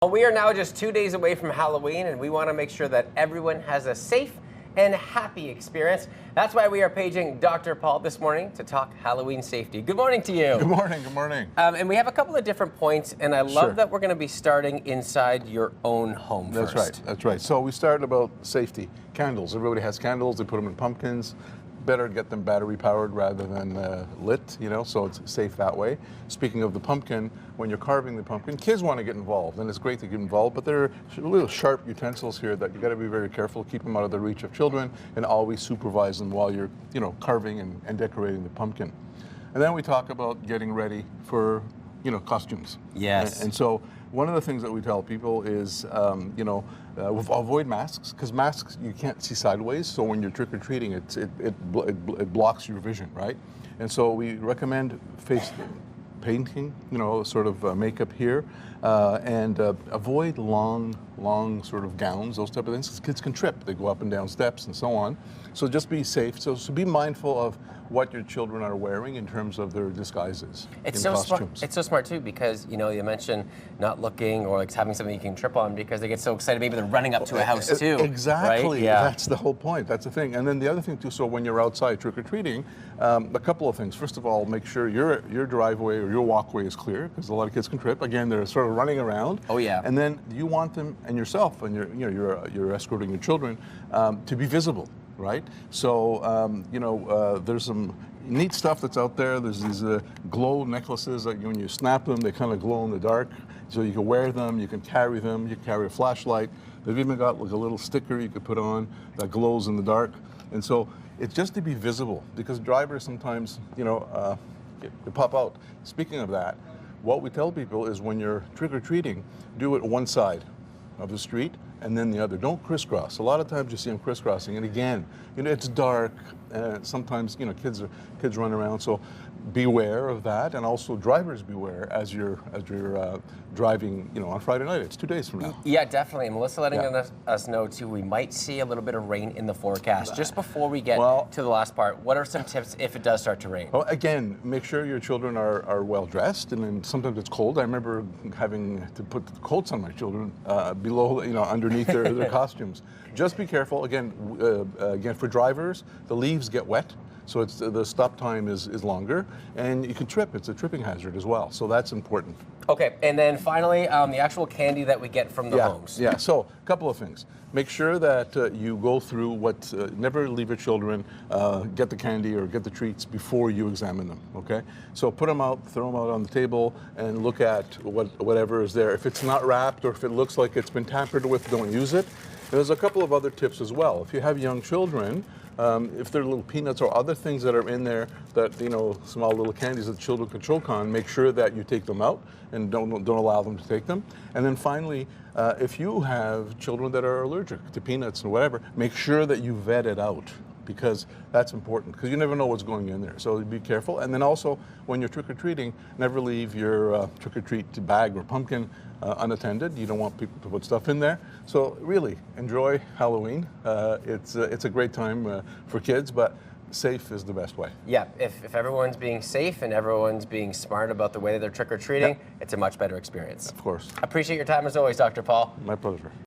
Well, we are now just 2 days away from Halloween, and we want to make sure that everyone has a safe and happy experience. That's why we are paging Dr. Paul this morning to talk Halloween safety. Good morning to you. Good morning, good morning. And we have a couple of different points, and I love Sure. that we're going to be starting inside your own home That's first. right, that's right. So we started about safety. Candles, everybody has candles, they put them in pumpkins. Better get them battery powered rather than lit, so it's safe that way. Speaking of the pumpkin, when you're carving the pumpkin, kids want to get involved, and it's great to get involved, but there are little sharp utensils here that you got to be very careful, keep them out of the reach of children, and always supervise them while you're, carving and decorating the pumpkin. And then we talk about getting ready for, costumes. Yes. And so one of the things that we tell people is, avoid masks, because masks you can't see sideways. So when you're trick or treating, it blocks your vision, right? And so we recommend face painting, sort of makeup here, and avoid long sort of gowns, those type of things. 'Cause kids can trip; they go up and down steps and so on. So just be safe. So be mindful of what your children are wearing in terms of their disguises. It's in so smart. costumes. It's so smart too, because you mentioned not looking or like having something you can trip on because they get so excited. Maybe they're running up to a house too. Exactly. Right? Yeah. That's the whole point. That's the thing. And then the other thing too. So when you're outside trick or treating, a couple of things. First of all, make sure your driveway or your walkway is clear, because a lot of kids can trip. Again, they're sort of running around. Oh yeah. And then you want them and yourself, and you're escorting your children to be visible, right? So there's some neat stuff that's out there. There's these glow necklaces that when you snap them, they kind of glow in the dark. So you can wear them, you can carry them, you can carry a flashlight. They've even got like a little sticker you could put on that glows in the dark. And so it's just to be visible, because drivers sometimes, they pop out. Speaking of that, what we tell people is when you're trick-or-treating, do it one side of the street and then the other. Don't crisscross. A lot of times you see them crisscrossing, and again, it's dark. Sometimes kids run around, so beware of that, and also drivers beware as you're driving. On Friday night. It's 2 days from now. Yeah, definitely. And Melissa letting us know too. We might see a little bit of rain in the forecast. Just before we get to the last part, what are some tips if it does start to rain? Well, again, make sure your children are well dressed, and then sometimes it's cold. I remember having to put coats on my children below, underneath their costumes. Just be careful. Again, for drivers, the leaves get wet, so the stop time is longer, and you can trip. It's a tripping hazard as well, so that's important. Okay, and then finally, the actual candy that we get from the homes. Yeah, so a couple of things. Make sure that you go through never leave your children get the candy or get the treats before you examine them, okay? So put them out, throw them out on the table, and look at whatever is there. If it's not wrapped or if it looks like it's been tampered with, don't use it. There's a couple of other tips as well. If you have young children, if there are little peanuts or other things that are in there that, small little candies that children can choke on, make sure that you take them out and don't allow them to take them. And then finally, if you have children that are allergic to peanuts and whatever, make sure that you vet it out, because that's important, because you never know what's going in there. So be careful. And then also, when you're trick-or-treating, never leave your trick-or-treat bag or pumpkin unattended. You don't want people to put stuff in there. So really, enjoy Halloween. It's a great time for kids, but safe is the best way. Yeah, if everyone's being safe and everyone's being smart about the way that they're trick-or-treating, it's a much better experience. Of course. Appreciate your time as always, Dr. Paul. My pleasure.